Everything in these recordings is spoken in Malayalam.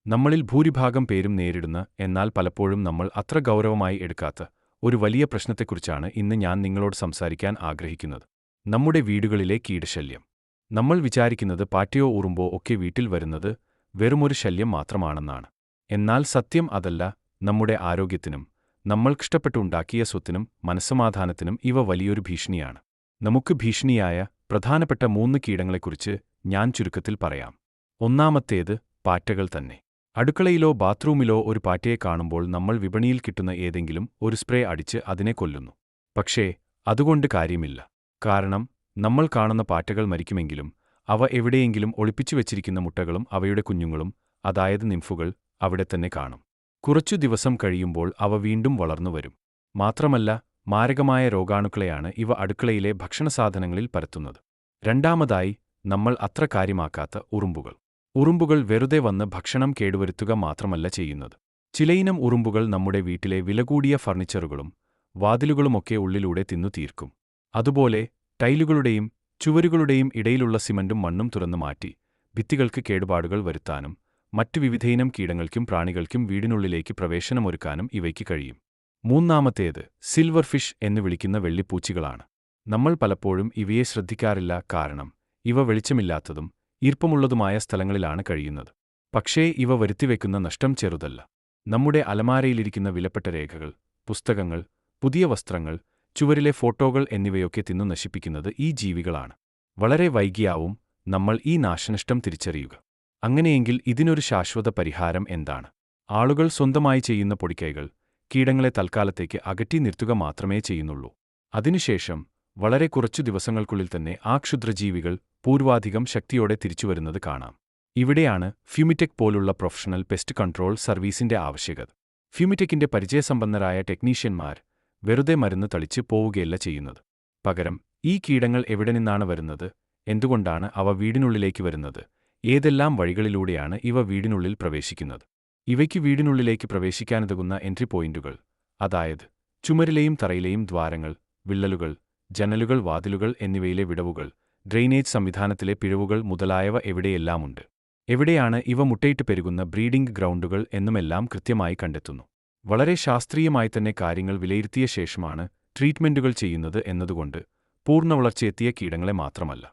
നമ്മളിൽ ഭൂരിഭാഗം പേരും നേരിടുന്ന, എന്നാൽ പലപ്പോഴും നമ്മൾ അത്ര ഗൗരവമായി എടുക്കാത്ത ഒരു വലിയ പ്രശ്നത്തെക്കുറിച്ചാണ് ഇന്ന് ഞാൻ നിങ്ങളോട് സംസാരിക്കാൻ ആഗ്രഹിക്കുന്നത്. നമ്മുടെ വീടുകളിലെ കീടശല്യം. നമ്മൾ വിചാരിക്കുന്നത് പാറ്റയോ ഉറുമ്പോ ഒക്കെ വീട്ടിൽ വരുന്നത് വെറുമൊരു ശല്യം മാത്രമാണെന്നാണ്. എന്നാൽ സത്യം അതല്ല. നമ്മുടെ ആരോഗ്യത്തിനും നമ്മൾക്കിഷ്ടപ്പെട്ടുണ്ടാക്കിയ സ്വത്തിനും മനസ്സമാധാനത്തിനും ഇവ വലിയൊരു ഭീഷണിയാണ്. നമുക്ക് ഭീഷണിയായ പ്രധാനപ്പെട്ട 3 കീടങ്ങളെക്കുറിച്ച് ഞാൻ ചുരുക്കത്തിൽ പറയാം. ഒന്നാമത്തേത് പാറ്റകൾ തന്നെ. അടുക്കളയിലോ ബാത്റൂമിലോ ഒരു പാറ്റയെ കാണുമ്പോൾ നമ്മൾ വിപണിയിൽ കിട്ടുന്ന ഏതെങ്കിലും ഒരു സ്പ്രേ അടിച്ച് അതിനെ കൊല്ലുന്നു. പക്ഷേ അതുകൊണ്ട് കാര്യമില്ല. കാരണം നമ്മൾ കാണുന്ന പാറ്റകൾ മരിക്കുമെങ്കിലും അവ എവിടെയെങ്കിലും ഒളിപ്പിച്ചുവെച്ചിരിക്കുന്ന മുട്ടകളും അവയുടെ കുഞ്ഞുങ്ങളും, അതായത് നിംഫുകൾ, അവിടെ തന്നെ കാണും. കുറച്ചു ദിവസം കഴിയുമ്പോൾ അവ വീണ്ടും വളർന്നുവരും. മാത്രമല്ല, മാരകമായ രോഗാണുക്കളെയാണ് ഇവ അടുക്കളയിലെ ഭക്ഷണസാധനങ്ങളിൽ പരത്തുന്നത്. രണ്ടാമതായി, നമ്മൾ അത്ര കാര്യമാക്കാത്ത ഉറുമ്പുകൾ. ഉറുമ്പുകൾ വെറുതെ വന്ന് ഭക്ഷണം കേടുവരുത്തുക മാത്രമല്ല ചെയ്യുന്നത്. ചിലയിനം ഉറുമ്പുകൾ നമ്മുടെ വീട്ടിലെ വിലകൂടിയ ഫർണിച്ചറുകളും വാതിലുകളുമൊക്കെ ഉള്ളിലൂടെ തിന്നു തീർക്കും. അതുപോലെ ടൈലുകളുടെയും ചുവരുകളുടെയും ഇടയിലുള്ള സിമന്റും മണ്ണും തുറന്നു മാറ്റി ഭിത്തികൾക്ക് കേടുപാടുകൾ വരുത്താനും മറ്റു വിവിധയിനം കീടങ്ങൾക്കും പ്രാണികൾക്കും വീടിനുള്ളിലേക്ക് പ്രവേശനമൊരുക്കാനും ഇവയ്ക്ക് കഴിയും. മൂന്നാമത്തേത് സിൽവർ ഫിഷ് എന്ന് വിളിക്കുന്ന വെള്ളിപ്പൂച്ചികളാണ്. നമ്മൾ പലപ്പോഴും ഇവയെ ശ്രദ്ധിക്കാറില്ല. കാരണം ഇവ വെളിച്ചമില്ലാത്തതും ഈർപ്പമുള്ളതുമായ സ്ഥലങ്ങളിലാണ് കഴിയുന്നത്. പക്ഷേ ഇവ വരുത്തിവെക്കുന്ന നഷ്ടം ചെറുതല്ല. നമ്മുടെ അലമാരയിലിരിക്കുന്ന വിലപ്പെട്ട രേഖകൾ, പുസ്തകങ്ങൾ, പുതിയ വസ്ത്രങ്ങൾ, ചുവരിലെ ഫോട്ടോകൾ എന്നിവയൊക്കെ തിന്നു നശിപ്പിക്കുന്നത് ഈ ജീവികളാണ്. വളരെ വൈകിയാവും നമ്മൾ ഈ നാശനഷ്ടം തിരിച്ചറിയുക. അങ്ങനെയെങ്കിൽ ഇതിനൊരു ശാശ്വത പരിഹാരം എന്താണ്? ആളുകൾ സ്വന്തമായി ചെയ്യുന്ന പൊടിക്കൈകൾ കീടങ്ങളെ തൽക്കാലത്തേക്ക് അകറ്റി നിർത്തുക മാത്രമേ ചെയ്യുന്നുള്ളൂ. അതിനുശേഷം വളരെ കുറച്ചു ദിവസങ്ങൾക്കുള്ളിൽ തന്നെ ആ ക്ഷുദ്രജീവികൾ പൂർവാധികം ശക്തിയോടെ തിരിച്ചുവരുന്നത് കാണാം. ഇവിടെയാണ് ഫ്യൂമിടെക് പോലുള്ള പ്രൊഫഷണൽ പെസ്റ്റ് കൺട്രോൾ സർവീസിന്റെ ആവശ്യകത. ഫ്യൂമിടെക്കിന്റെ പരിചയസമ്പന്നരായ ടെക്നീഷ്യന്മാർ വെറുതെ മരുന്ന് തളിച്ച് പോവുകയല്ല ചെയ്യുന്നത്. പകരം ഈ കീടങ്ങൾ എവിടെ നിന്നാണ് വരുന്നത്, എന്തുകൊണ്ടാണ് അവ വീടിനുള്ളിലേക്ക് വരുന്നത്, ഏതെല്ലാം വഴികളിലൂടെയാണ് ഇവ വീടിനുള്ളിൽ പ്രവേശിക്കുന്നത്, ഇവയ്ക്ക് വീടിനുള്ളിലേക്ക് പ്രവേശിക്കാനുതകുന്ന എൻട്രി പോയിന്റുകൾ, അതായത് ചുമരിലെയും തറയിലെയും ദ്വാരങ്ങൾ, വിള്ളലുകൾ, ജനലുകൾ, വാതിലുകൾ എന്നിവയിലെ വിടവുകൾ, ഡ്രെയിനേജ് സംവിധാനത്തിലെ പിഴവുകൾ മുതലായവ എവിടെയെല്ലാമുണ്ട്, എവിടെയാണ് ഇവ മുട്ടയിട്ട് പെരുകുന്ന ബ്രീഡിംഗ് ഗ്രൗണ്ടുകൾ എന്നുമെല്ലാം കൃത്യമായി കണ്ടെത്തുന്നു. വളരെ ശാസ്ത്രീയമായി തന്നെ കാര്യങ്ങൾ വിലയിരുത്തിയ ശേഷമാണ് ട്രീറ്റ്മെന്റുകൾ ചെയ്യുന്നത് എന്നതുകൊണ്ട് പൂർണ്ണവളർച്ചയെത്തിയ കീടങ്ങളെ മാത്രമല്ല,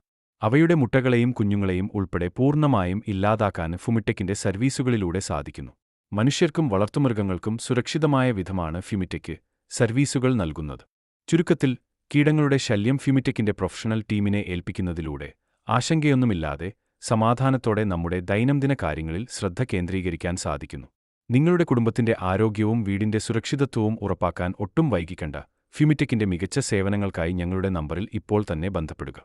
അവയുടെ മുട്ടകളെയും കുഞ്ഞുങ്ങളെയും ഉൾപ്പെടെ പൂർണ്ണമായും ഇല്ലാതാക്കാൻ ഫ്യൂമിടെക്കിന്റെ സർവീസുകളിലൂടെ സാധിക്കുന്നു. മനുഷ്യർക്കും വളർത്തുമൃഗങ്ങൾക്കും സുരക്ഷിതമായ വിധമാണ് ഫ്യൂമിടെക് സർവീസുകൾ നൽകുന്നത്. ചുരുക്കത്തിൽ, കീടങ്ങളുടെ ശല്യം ഫ്യൂമിടെക്കിന്റെ പ്രൊഫഷണൽ ടീമിനെ ഏൽപ്പിക്കുന്നതിലൂടെ ആശങ്കയൊന്നുമില്ലാതെ സമാധാനത്തോടെ നമ്മുടെ ദൈനംദിന കാര്യങ്ങളിൽ ശ്രദ്ധ കേന്ദ്രീകരിക്കാൻ സാധിക്കുന്നു. നിങ്ങളുടെ കുടുംബത്തിന്റെ ആരോഗ്യവും വീടിന്റെ സുരക്ഷിതത്വവും ഉറപ്പാക്കാൻ ഒട്ടും വൈകിക്കണ്ട. ഫ്യൂമിടെക്കിന്റെ മികച്ച സേവനങ്ങൾക്കായി ഞങ്ങളുടെ നമ്പറിൽ ഇപ്പോൾ തന്നെ ബന്ധപ്പെടുക.